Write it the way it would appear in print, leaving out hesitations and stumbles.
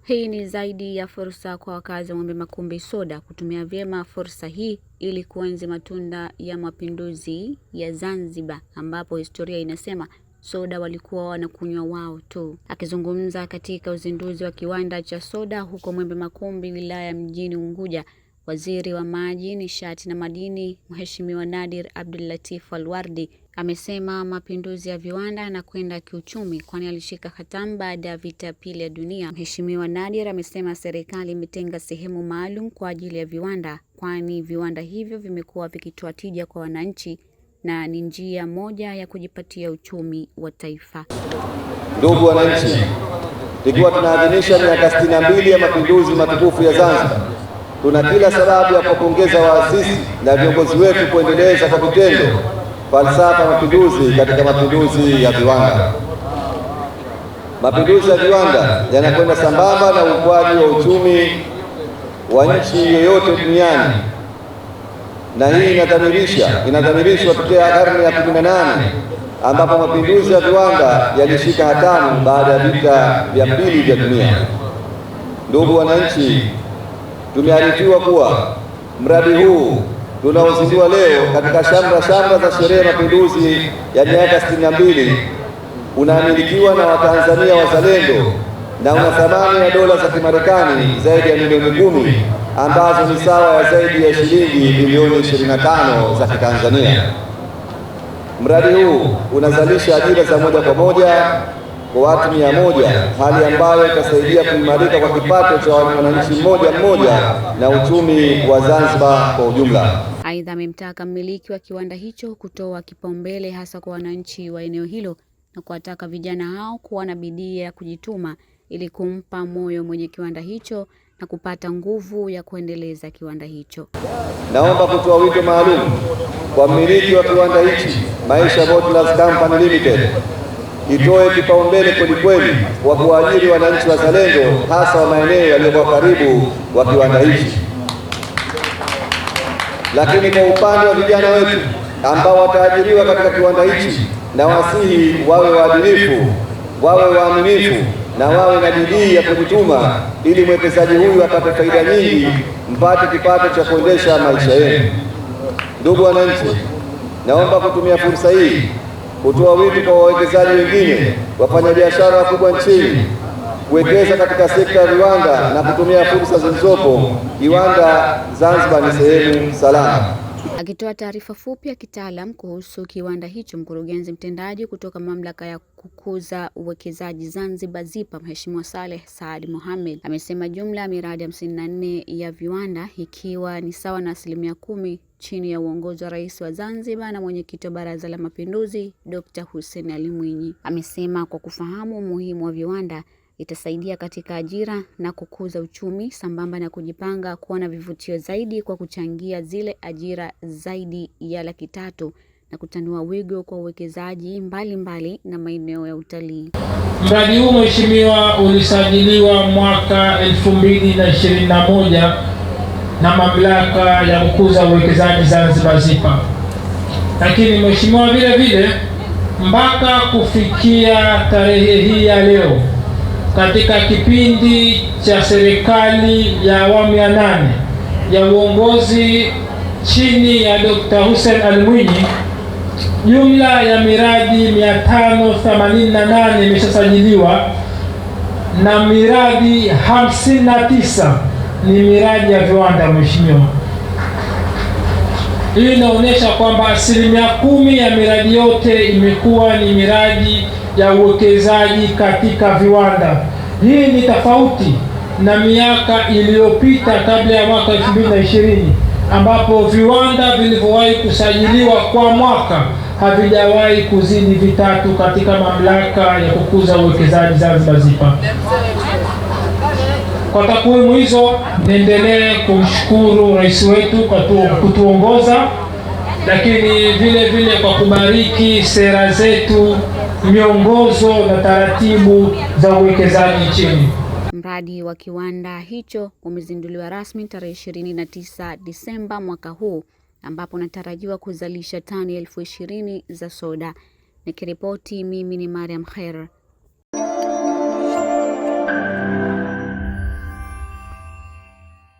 Hii ni zaidi ya fursa kwa wakazi wa Mwembe Makumbi Soda kutumia vyema fursa hii ili kuenzi matunda ya mapinduzi ya Zanzibar, ambapo historia inasema soda walikuwa wanakunywa wao tu. Akizungumza katika uzinduzi wa kiwanda cha soda huko Mwembe Makumbi, wilaya mjini Unguja, Waziri wa Maji, Nishati na Madini, Mheshimiwa Nadir Abdul Latif Alwardi, amesema mapinduzi ya viwanda yanakwenda kiuchumi, kwani alishika hatamu baada ya vita ya pili ya dunia. Mheshimiwa Nadir amesema serikali imetenga sehemu maalum kwa ajili ya viwanda, kwani viwanda hivyo vimekuwa vikitoa tija kwa wananchi na ni njia moja ya kujipatia uchumi wa taifa. Ndugu wananchi, tukiwa tunaadhimisha miaka 62 ya mapinduzi matukufu ya Zanzibar, tuna kila sababu ya kupongeza waasisi na viongozi wetu kuendeleza kwa vitendo falsafa ya mapinduzi katika mapinduzi ya viwanda. Mapinduzi ya viwanda yanakwenda sambamba na ukuaji wa uchumi wa nchi yoyote duniani, na hii inadhamirishwa tokea karne ya 18 ambapo mapinduzi ya viwanda yalishika hatamu baada ya vita vya pili vya dunia. Ndugu wananchi, tumearifiwa kuwa mradi huu tunaozindua leo katika shamra za sherehe ya mapinduzi ya miaka 62 unamilikiwa na Watanzania wazalendo na una thamani ya dola za Kimarekani zaidi ya milioni 10 ambazo ni sawa ya zaidi ya shilingi bilioni 25 za Kitanzania. Mradi huu unazalisha ajira za moja kwa moja kwa watu 100, hali ambayo itasaidia kuimarika kwa kipato cha wananchi mmoja na uchumi wa Zanzibar kwa ujumla. Aidha, amemtaka mmiliki wa kiwanda hicho kutoa kipaumbele hasa kwa wananchi wa eneo hilo na kuwataka vijana hao kuwa na bidii ya kujituma ili kumpa moyo mwenye kiwanda hicho na kupata nguvu ya kuendeleza kiwanda hicho. Naomba kutoa wito maalum kwa mmiliki wa kiwanda hichi, Maisha Bottlers Company Limited, itoe kipaumbele kweli kwa kuajiri wananchi wazalendo hasa wa maeneo yaliyokuwa karibu wa kiwanda hichi. Lakini kwa upande wa vijana wetu ambao wataajiriwa katika kiwanda hichi, na wasihi wawe waadilifu, wawe waaminifu na wawe na bidii ya kujituma ili mwekezaji huyu apate faida nyingi, mpate kipato cha kuendesha maisha yenu. Ndugu wananchi, naomba kutumia fursa hii kutoa wito kwa wawekezaji wengine, wafanyabiashara wakubwa nchini kuwekeza katika sekta ya viwanda na kutumia fursa zilizopo. Kiwanda Zanzibar ni sehemu salama. Akitoa taarifa fupi ya kitaalam kuhusu kiwanda hicho, mkurugenzi mtendaji kutoka Mamlaka ya Kukuza Uwekezaji Zanzibar ZIPA, Mheshimiwa Saleh Saad Mohamed, amesema jumla ya miradi 54 ya viwanda, ikiwa ni sawa na 10% chini ya uongozi wa Rais wa Zanzibar na mwenyekiti wa Baraza la Mapinduzi Dr. Hussein Ali Mwinyi. Amesema kwa kufahamu umuhimu wa viwanda itasaidia katika ajira na kukuza uchumi, sambamba na kujipanga kuwa na vivutio zaidi kwa kuchangia zile ajira zaidi ya 300,000 na kutanua wigo kwa uwekezaji mbalimbali na maeneo ya utalii. Mradi huu mheshimiwa ulisajiliwa mwaka 2021 na Mamlaka ya Kukuza Uwekezaji Zanzibar ZIPA. Lakini mheshimiwa, vile mpaka kufikia tarehe hii ya leo, katika kipindi cha serikali ya awamu ya 8 ya uongozi chini ya Dr. Hussein Ali Mwinyi, jumla ya miradi 588 imeshasajiliwa na miradi 59 ni miradi ya viwanda. Mheshimiwa, hii inaonyesha kwamba 10% ya miradi yote imekuwa ni miradi ya uwekezaji katika viwanda. Hii ni tofauti na miaka iliyopita kabla ya mwaka 2020 ambapo viwanda vilivyowahi kusajiliwa kwa mwaka havijawahi kuzidi vitatu katika Mamlaka ya Kukuza Uwekezaji Zanzibar ZIPA. Kwa takwimu hizo, niendelee kumshukuru rais wetu kwa kutuongoza, lakini vile kwa kubariki sera zetu, miongozo na taratibu za uwekezaji nchini. Mradi wa kiwanda hicho umezinduliwa rasmi tarehe 29 Disemba mwaka huu, ambapo unatarajiwa kuzalisha tani 20,000 za soda. Nikiripoti, mimi ni Mariam Khair.